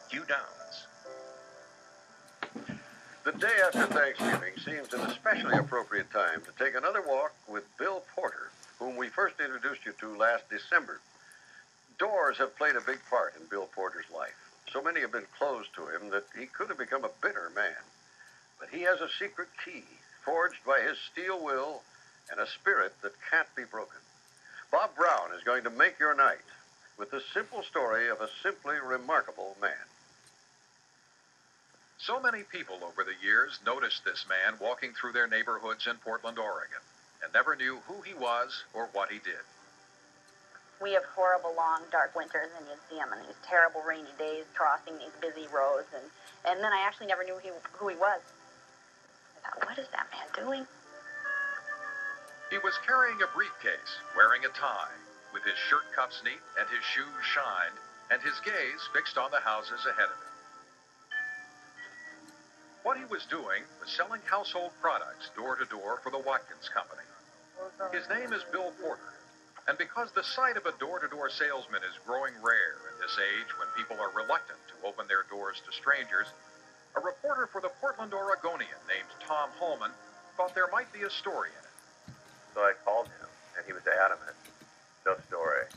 few downs. The day after Thanksgiving seems an especially appropriate time to take another walk with Bill Porter, whom we first introduced you to last December. Doors have played a big part in Bill Porter's life. So many have been closed to him that he could have become a bitter man. But he has a secret key, forged by his steel will and a spirit that can't be broken. Bob Brown is going to make your night with the simple story of a simply remarkable man. So many people over the years noticed this man walking through their neighborhoods in Portland, Oregon, and never knew who he was or what he did. We have horrible, long, dark winters, and you'd see him on these terrible rainy days crossing these busy roads, and then I actually never knew who he was. I thought, what is that man doing? He was carrying a briefcase, wearing a tie, with his shirt cuffs neat and his shoes shined, and his gaze fixed on the houses ahead of him. What he was doing was selling household products door to door for the Watkins Company. His name is Bill Porter, and because the sight of a door-to-door salesman is growing rare in this age when people are reluctant to open their doors to strangers, a reporter for the Portland Oregonian named Tom Holman thought there might be a story in it. So I called him, and he was adamant, no story.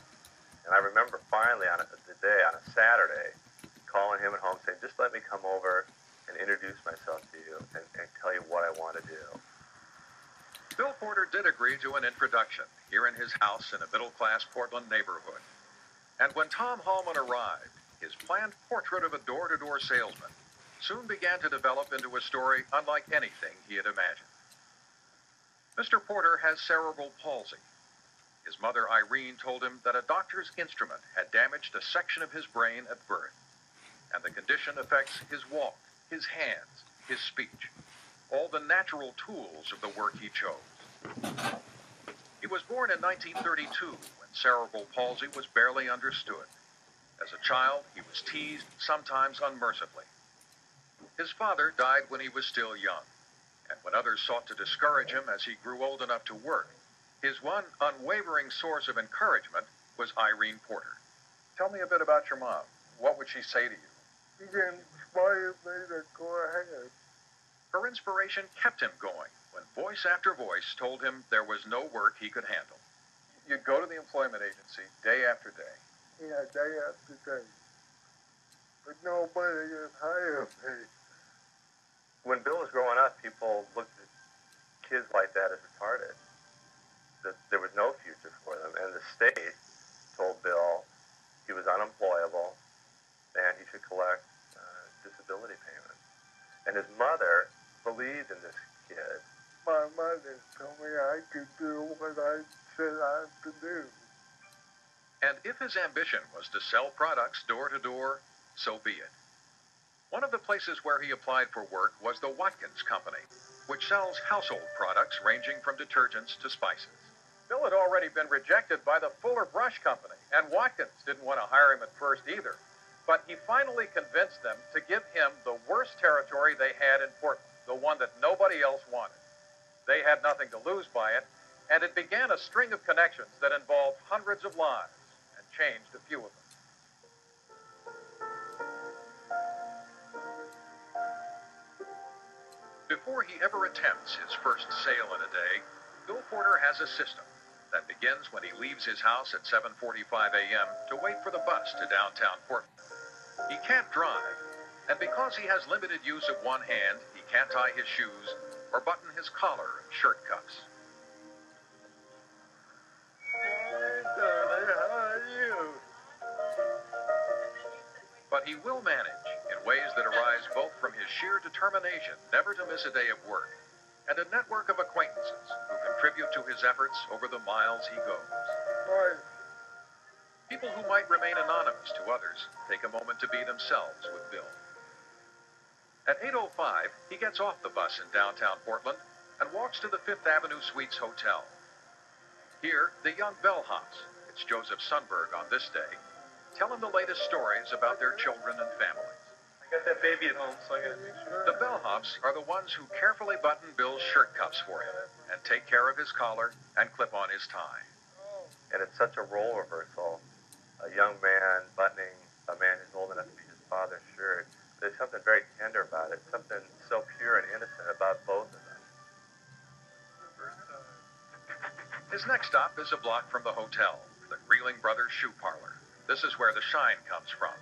And I remember finally on a Saturday, calling him at home saying, just let me come over and introduce myself to you and tell you what I want to do. Bill Porter did agree to an introduction here in his house in a middle-class Portland neighborhood. And when Tom Holman arrived, his planned portrait of a door-to-door salesman soon began to develop into a story unlike anything he had imagined. Mr. Porter has cerebral palsy. His mother, Irene, told him that a doctor's instrument had damaged a section of his brain at birth, and the condition affects his walk, his hands, his speech, all the natural tools of the work he chose. He was born in 1932 when cerebral palsy was barely understood. As a child, he was teased, sometimes unmercifully. His father died when he was still young, and when others sought to discourage him as he grew old enough to work, his one unwavering source of encouragement was Irene Porter. Tell me a bit about your mom. What would she say to you? She inspired me to go ahead. Her inspiration kept him going when voice after voice told him there was no work he could handle. You'd go to the employment agency day after day. Yeah, day after day. But nobody would hire me. When Bill was growing up, people looked at kids like that as retarded, that there was no future for them. And the state told Bill he was unemployable and he should collect disability payments. And his mother believed in this kid. My mother told me I could do what I said I had to do. And if his ambition was to sell products door to door, so be it. One of the places where he applied for work was the Watkins Company, which sells household products ranging from detergents to spices. Bill had already been rejected by the Fuller Brush Company, and Watkins didn't want to hire him at first either. But he finally convinced them to give him the worst territory they had in Portland, the one that nobody else wanted. They had nothing to lose by it, and it began a string of connections that involved hundreds of lives and changed a few of them. Before he ever attempts his first sale in a day, Bill Porter has a system that begins when he leaves his house at 7:45 a.m. to wait for the bus to downtown Portland. He can't drive, and because he has limited use of one hand, he can't tie his shoes or button his collar and shirt cuffs. Hey, darling, how are you? But he will manage in ways that arise both from his sheer determination never to miss a day of work and a network of acquaintances who contribute to his efforts over the miles he goes. Right. People who might remain anonymous to others take a moment to be themselves with Bill. At 8:05, he gets off the bus in downtown Portland and walks to the Fifth Avenue Suites Hotel. Here, the young bellhops, it's Joseph Sundberg on this day, tell him the latest stories about their children and families. I got that baby at home, so I got to make sure. The bellhops are the ones who carefully button Bill's shirt cuffs for him and take care of his collar and clip on his tie. And it's such a role reversal. A young man buttoning a man who's old enough to be his father's shirt. something very tender about it, something so pure and innocent about both of them. His next stop is a block from the hotel, the Greeling Brothers Shoe Parlor. This is where the shine comes from.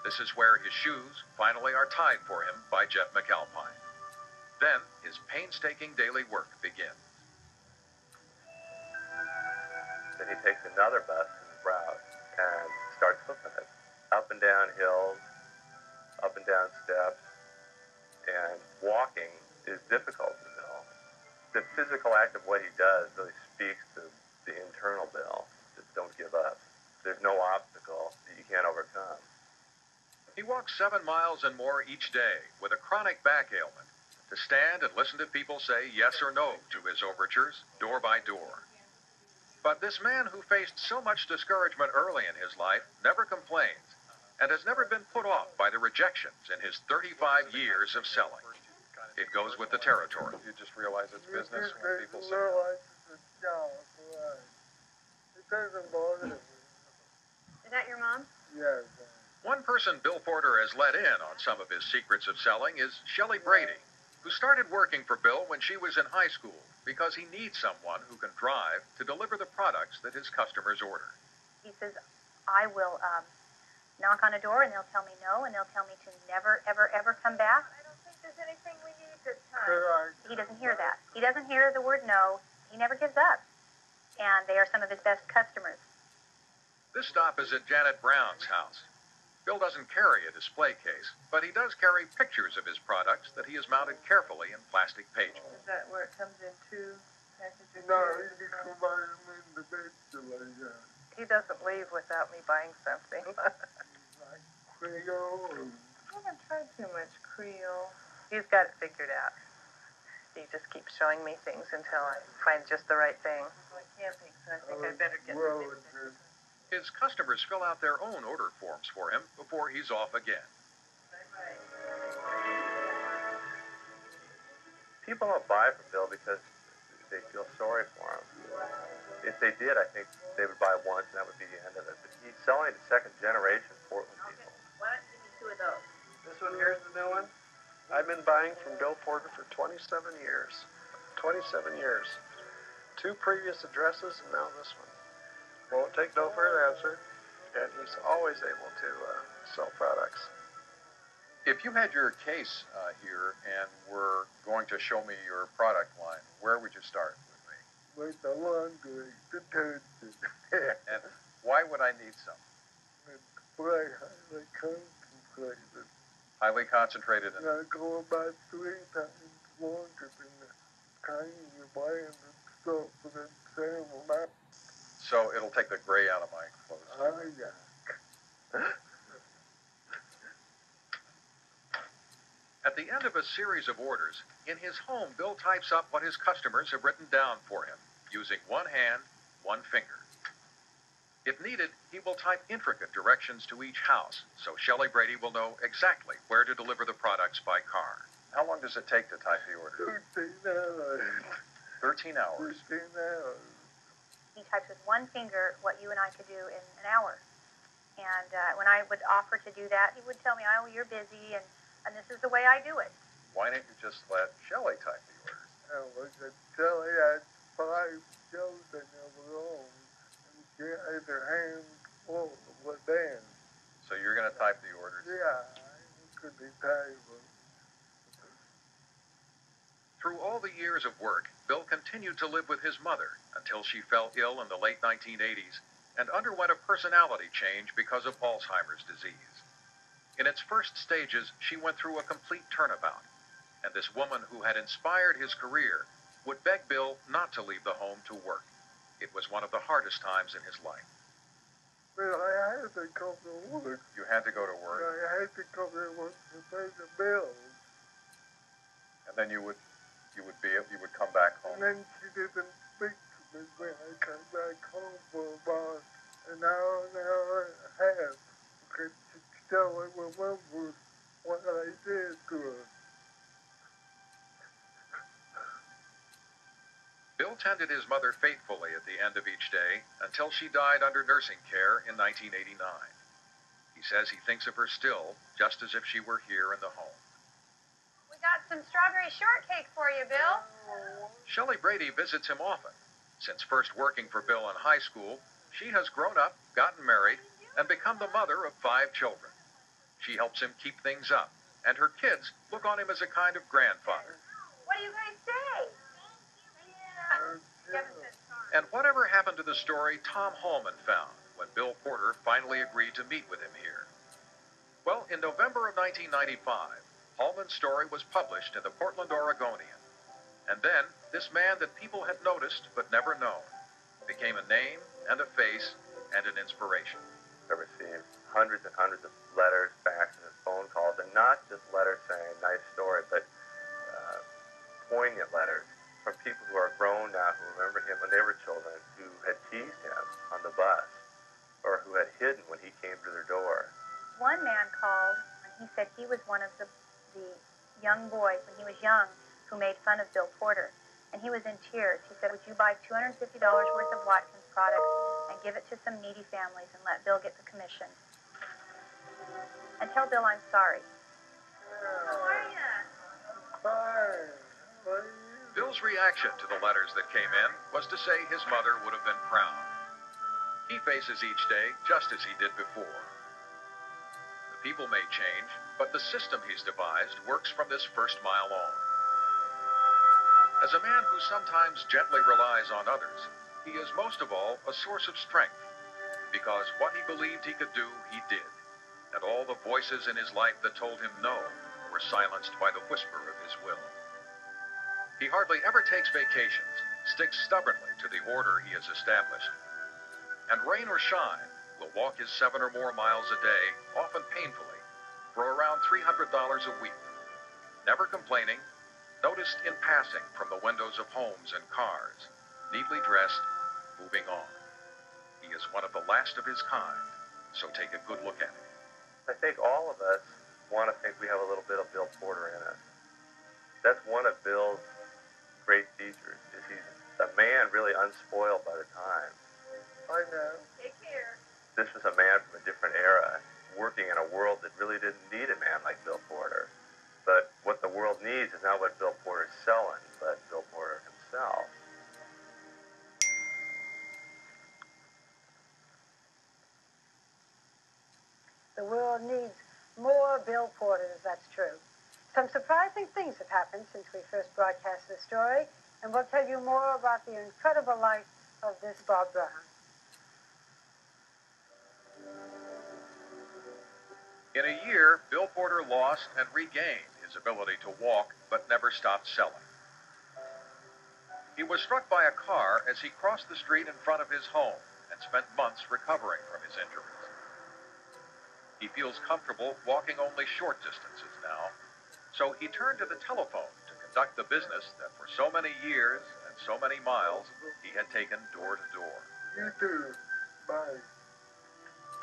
This is where his shoes finally are tied for him by Jeff McAlpine. Then his painstaking daily work begins. Then he takes another bus in his route and starts hoofing it. Up and down hills, up and down steps, and walking is difficult to Bill. The physical act of what he does really speaks to the internal Bill. Just don't give up. There's no obstacle that you can't overcome. He walks 7 miles and more each day with a chronic back ailment to stand and listen to people say yes or no to his overtures, door by door. But this man who faced so much discouragement early in his life never complains and has never been put off by the rejections in his 35 years of selling. It goes with the territory. You just realize it's business when people say It doesn't bother me. Is that your mom? Yes. one person Bill Porter has let in on some of his secrets of selling is Shelley Brady, who started working for Bill when she was in high school because he needs someone who can drive to deliver the products that his customers order. He says, I will knock on a door and they'll tell me no, and they'll tell me to never, ever, ever come back. I don't think there's anything we need this time. He doesn't hear that. He doesn't hear the word no. He never gives up. And they are some of his best customers. This stop is at Janet Brown's house. Bill doesn't carry a display case, but he does carry pictures of his products that he has mounted carefully in plastic pages. Is that where it comes in two packages? No, you can combine them in the picture like that. He doesn't leave without me buying something. Like Creole. I haven't tried too much Creole. He's got it figured out. He just keeps showing me things until I find just the right thing. I'm like camping, so I think I better get this. His customers fill out their own order forms for him before he's off again. People don't buy from Bill because they feel sorry for him. If they did, I think they would buy once and that would be the end of it. But he's selling to second generation Portland people. Why don't you give me two of those? This one here's the new one. I've been buying from Bill Porter for 27 years. 27 years. 2 previous addresses and now this one. Won't take no for an answer, and he's always able to sell products. If you had your case here and were going to show me your product line, where would you start with me? With the laundry detergent. And why would I need some? It's very highly concentrated. Highly concentrated in I go about 3 times longer than the kind you buy in the store for the same amount. so it'll take the gray out of my clothes. Oh, yeah. At the end of a series of orders, in his home, Bill types up what his customers have written down for him, using one hand, one finger. If needed, he will type intricate directions to each house, so Shelley Brady will know exactly where to deliver the products by car. How long does it take to type the order? 13 hours. 13 hours. 13 hours. He types with one finger what you and I could do in an hour. And when I would offer to do that, he would tell me, oh, you're busy, and this is the way I do it. Why didn't you just let Shelley type the orders? I was until he had 5 children of her own. And she had her hands full with them. So you're going to type the orders? Yeah, I could be table. Through all the years of work, Bill continued to live with his mother until she fell ill in the late 1980s and underwent a personality change because of Alzheimer's disease. In its first stages, she went through a complete turnabout, and this woman who had inspired his career would beg Bill not to leave the home to work. It was one of the hardest times in his life. But I had to come to work. You had to go to work, I had to come to work to pay the bills. and then you would come back home. And then she didn't speak to me when I come back home for about an hour and a half. Because she still remembers what I did to her. Bill tended his mother faithfully at the end of each day until she died under nursing care in 1989. He He says he thinks of her still, just as if she were here in the home. We got some strawberry shortcake for you, Bill. Shelley Brady visits him often. Since first working for Bill in high school, she has grown up, gotten married, and become the mother of 5 children. She helps him keep things up, and her kids look on him as a kind of grandfather. What do you guys say? And whatever happened to the story Tom Hallman found when Bill Porter finally agreed to meet with him here? Well, in November of 1995, Hallman's story was published in the Portland Oregonian. And then, this man that people had noticed but never known became a name and a face and an inspiration. I received hundreds and hundreds of letters, faxes, and phone calls, and not just letters saying, nice story, but poignant letters from people who are grown now, who remember him when they were children, who had teased him on the bus, or who had hidden when he came to their door. One man called, and he said he was one of the young boys, when he was young, who made fun of Bill Porter. And he was in tears. He said, would you buy $250 worth of Watkins products and give it to some needy families and let Bill get the commission? And tell Bill I'm sorry. How are you? Fine. What are you? Bill's reaction to the letters that came in was to say his mother would have been proud. He faces each day just as he did before. The people may change, but the system he's devised works from this first mile on. As a man who sometimes gently relies on others, he is most of all a source of strength, because what he believed he could do, he did, and all the voices in his life that told him no were silenced by the whisper of his will. He hardly ever takes vacations, sticks stubbornly to the order he has established, and rain or shine, will walk his 7 or more miles a day, often painfully, for around $300 a week, never complaining, noticed in passing from the windows of homes and cars, neatly dressed, moving on. He is one of the last of his kind, so take a good look at him. I think all of us want to think we have a little bit of Bill Porter in us. That's one of Bill's great features, is he's a man really unspoiled by the times. I know. Take care. This was a man from a different era, working in a world that really didn't need a man like Bill Porter. But what the world needs is not what Bill Porter's selling, but Bill Porter himself. The world needs more Bill Porters, that's true. Some surprising things have happened since we first broadcast this story, and we'll tell you more about the incredible life of this Bob Brown. In a year, Bill Porter lost and regained his ability to walk, but never stopped selling. He was struck by a car as he crossed the street in front of his home and spent months recovering from his injuries. He feels comfortable walking only short distances now, so he turned to the telephone to conduct the business that for so many years and so many miles he had taken door to door. You too. Bye.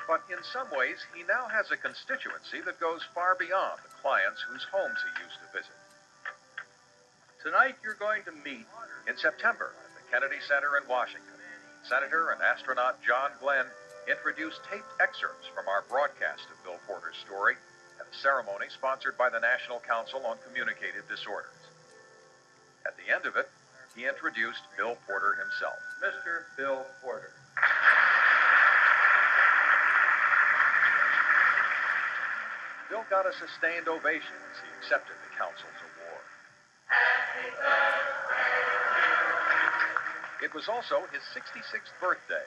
But in some ways, he now has a constituency that goes far beyond the clients whose homes he used to visit. Tonight, you're going to meet, in September, at the Kennedy Center in Washington, Senator and astronaut John Glenn introduced taped excerpts from our broadcast of Bill Porter's story at a ceremony sponsored by the National Council on Communicative Disorders. At the end of it, he introduced Bill Porter himself. Mr. Bill Porter. Bill got a sustained ovation as he accepted the council's award. It was also his 66th birthday,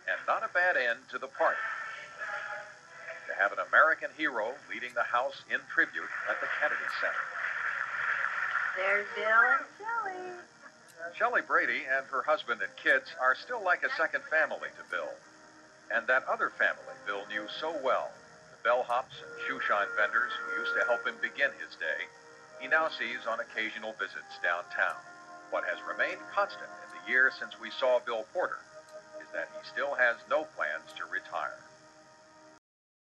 and not a bad end to the party. To have an American hero leading the house in tribute at the Kennedy Center. There's Bill and Shelley. Shelley Brady and her husband and kids are still like a second family to Bill. And that other family Bill knew so well, the bellhops and shoeshine vendors who used to help him begin his day, he now sees on occasional visits downtown. What has remained constant in the year since we saw Bill Porter is that he still has no plans to retire.